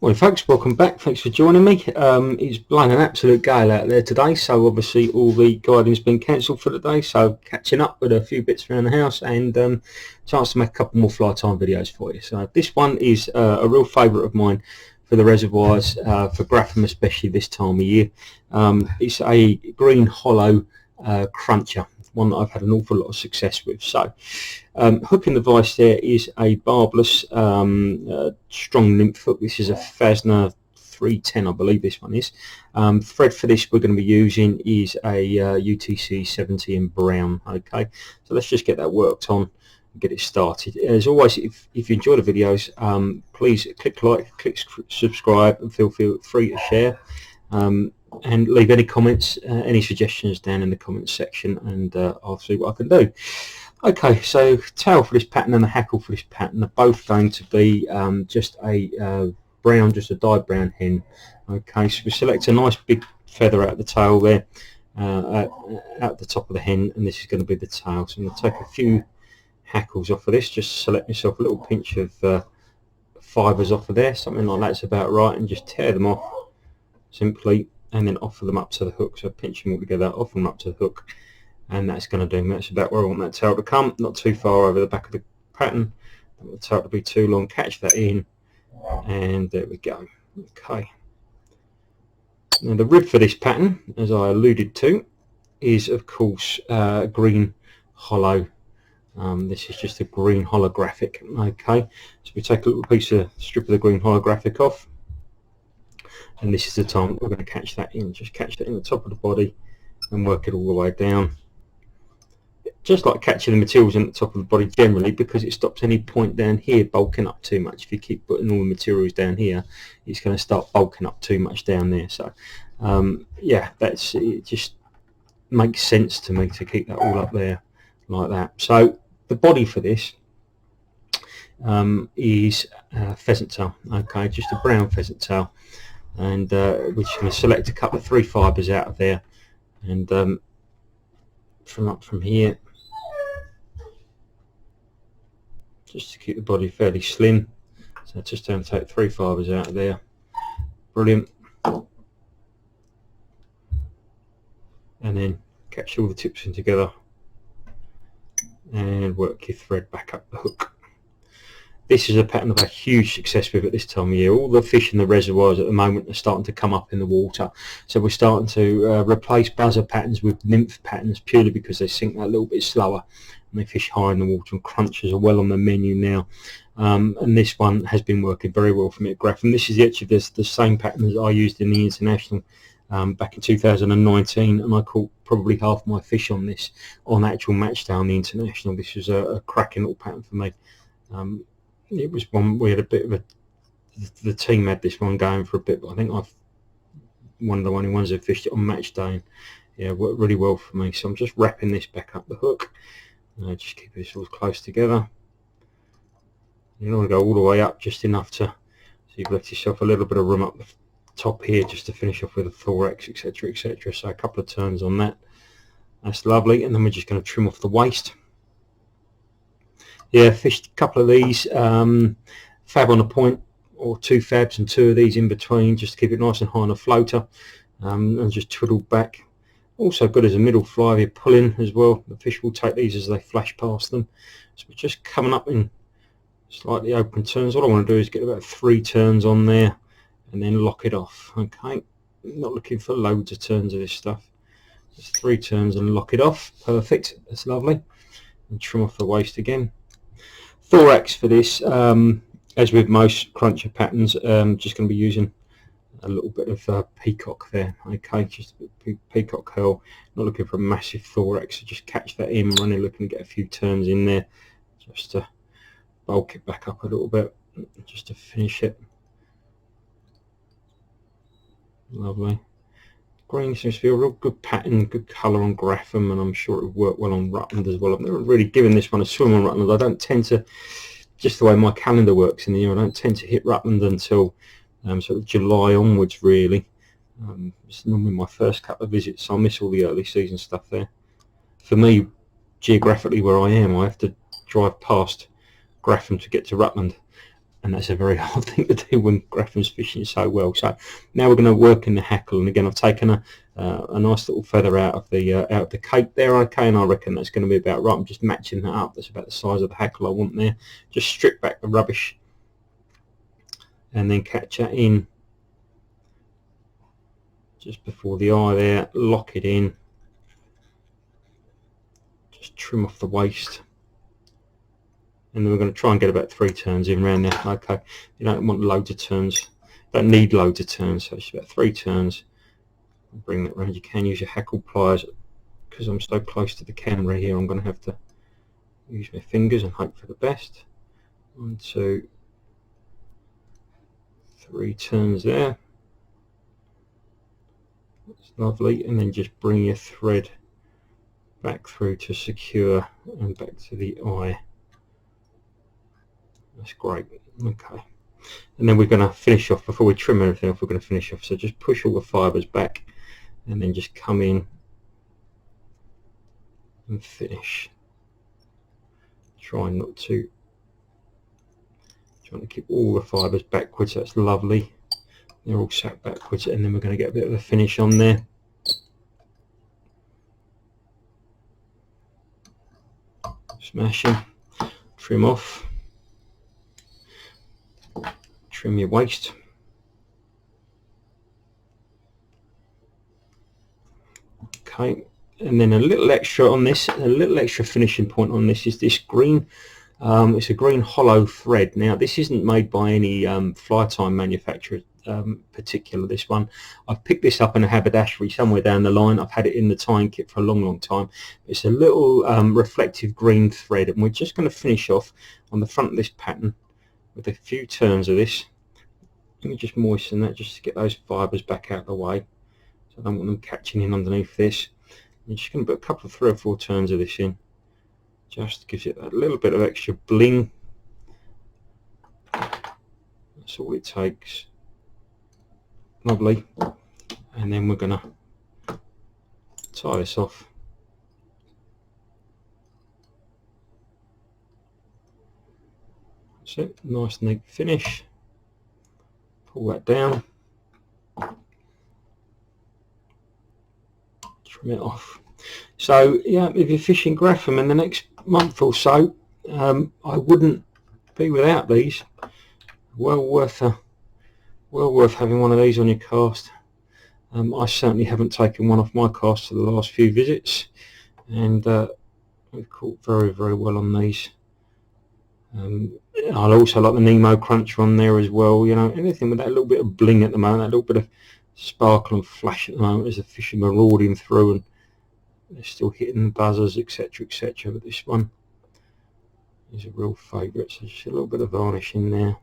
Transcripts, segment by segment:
Well folks, welcome back. Thanks for joining me. It's blowing an absolute gale out there today, so obviously all the guiding's been cancelled for the day, so catching up with a few bits around the house and chance to make a couple more fly time videos for you. So this one is a real favourite of mine for the reservoirs, for Grafham especially this time of year. It's a green hollow cruncher, one that I've had an awful lot of success with. So hooking the vice there is a barbless strong nymph hook. This is a Fasna 310, I believe this one is. Thread for this we're going to be using is a UTC 70 Brown. Okay, so let's just get that worked on and get it started. As always, if you enjoy the videos, please click like, click subscribe, and feel free to share. And leave any comments, any suggestions down in the comments section, and I'll see what I can do. Okay, so tail for this pattern and the hackle for this pattern are both going to be just a brown, just a dyed brown hen. Okay, so we select a nice big feather out of the tail there, out the top of the hen, and this is going to be the tail. So I'm going to take a few hackles off of this, just select myself a little pinch of fibres off of there, something like that's about right, and just tear them off simply, and then offer them up to the hook. So pinch them all together, offer them up to the hook, and that's going to do. That's about where I want that tail to come, not too far over the back of the pattern. Don't want the tail to be too long. Catch that in, and there we go. Okay. Now the rib for this pattern, as I alluded to, is of course green hollow. This is just a green holographic. Okay, so we take a little strip of the green holographic off, and this is the time we're going to catch that in. Just catch that in the top of the body and work it all the way down. Just like catching the materials in the top of the body generally, because it stops any point down here bulking up too much. If you keep putting all the materials down here, it's going to start bulking up too much down there. So yeah, it just makes sense to me to keep that all up there like that. So the body for this is pheasant tail. Okay, just a brown pheasant tail. And we're just going to select a couple of 3 fibres out of there, and from here, just to keep the body fairly slim. So just going to take 3 fibres out of there. Brilliant. And then catch all the tips in together and work your thread back up the hook. This is a pattern I've had huge success with at this time of year. All the fish in the reservoirs at the moment are starting to come up in the water, so we're starting to replace buzzer patterns with nymph patterns, purely because they sink that little bit slower and they fish higher in the water, and crunchers are well on the menu now. And this one has been working very well for me at Grafham. This is actually the same pattern as I used in the international back in 2019, and I caught probably half my fish on this on actual match day on the international. This was a cracking little pattern for me. It was one we had a bit of the team had this one going for a bit, but I think I've one of the only ones that fished it on match day, and yeah, worked really well for me. So I'm just wrapping this back up the hook. Just keep this all close together. You don't want to go all the way up, just enough to, so you've left yourself a little bit of room up the top here just to finish off with a thorax, etc, etc. So a couple of turns on that. That's lovely, and then we're just going to trim off the waist. Yeah, fished a couple of these, fab on a point, or 2 fabs and 2 of these in between, just to keep it nice and high on a floater, and just twiddled back. Also good as a middle fly if you're pulling as well. The fish will take these as they flash past them. So we're just coming up in slightly open turns. All I want to do is get about 3 turns on there and then lock it off. Okay, not looking for loads of turns of this stuff. Just 3 turns and lock it off. Perfect, that's lovely. And trim off the waist again. Thorax for this, as with most cruncher patterns, just going to be using a little bit of Peacock there. Okay, just a bit of Peacock herl. Not looking for a massive thorax, so just catch that in, running, looking to get a few turns in there, just to bulk it back up a little bit, just to finish it. Lovely. Green seems to be a real good pattern, good colour on Grafham, and I'm sure it would work well on Rutland as well. I've never really given this one a swim on Rutland. I don't tend to, just the way my calendar works in the year, I don't tend to hit Rutland until sort of July onwards, really. It's normally my first couple of visits, so I miss all the early season stuff there. For me, geographically where I am, I have to drive past Grafham to get to Rutland. and that's a very hard thing to do when Grafham's fishing so well. So now we're going to work in the hackle, and again I've taken a nice little feather out of the cape there, okay, and I reckon that's going to be about right. I'm just matching that up. That's about the size of the hackle I want there. Just strip back the rubbish and then catch that in just before the eye there, lock it in, just trim off the waist, and then we're going to try and get about 3 turns in around there. Okay, you don't want loads of turns, don't need loads of turns, so it's about 3 turns. Bring that round. You can use your hackle pliers. Because I'm so close to the camera here, I'm going to have to use my fingers and hope for the best. 1, 2, 3 turns there. That's lovely, and then just bring your thread back through to secure and back to the eye. That's great. Okay, and then we're going to finish off, before we trim everything off, we're going to finish off. So just push all the fibres back and then just come in and finish. Trying to keep all the fibres backwards. That's lovely. They're all sat backwards, and then we're going to get a bit of a finish on there. Smashing. Trim off. Trim your waist. Okay, and then a little extra on this, a little extra finishing point on this is this green. It's a green Holo thread. Now this isn't made by any fly time manufacturer particular, this one. I've picked this up in a haberdashery somewhere down the line. I've had it in the tying kit for a long time. It's a little reflective green thread, and we're just going to finish off on the front of this pattern with a few turns of this. Let me just moisten that just to get those fibres back out of the way. So I don't want them catching in underneath this. I'm just going to put a couple of 3 or 4 turns of this in. Just gives it a little bit of extra bling. That's all it takes. Lovely. And then we're going to tie this off. That's it. Nice neat finish. Pull that down. Trim it off. So yeah, if you're fishing Grafham in the next month or so, I wouldn't be without these. Well worth having one of these on your cast. I certainly haven't taken one off my cast for the last few visits, and we've caught very well on these. I also like the Nemo Cruncher on there as well. You know, anything with that little bit of bling at the moment, that little bit of sparkle and flash at the moment as the fish are marauding through and they're still hitting the buzzers, etc, but this one is a real favourite. So just a little bit of varnish in there.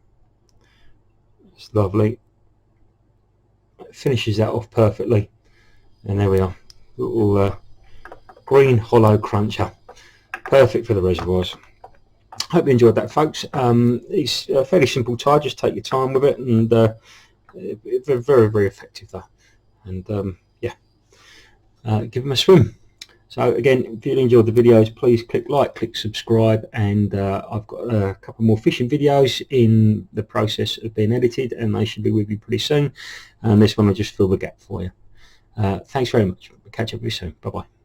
It's lovely. It finishes that off perfectly, and there we are, little green Holo cruncher, perfect for the reservoirs. Hope you enjoyed that, folks. It's a fairly simple tie, just take your time with it, and very effective though. And yeah, give them a swim. So again, if you enjoyed the videos, please click like, click subscribe, and I've got a couple more fishing videos in the process of being edited, and they should be with you pretty soon. And this one will just fill the gap for you. Thanks very much. We'll catch up with you soon. Bye bye.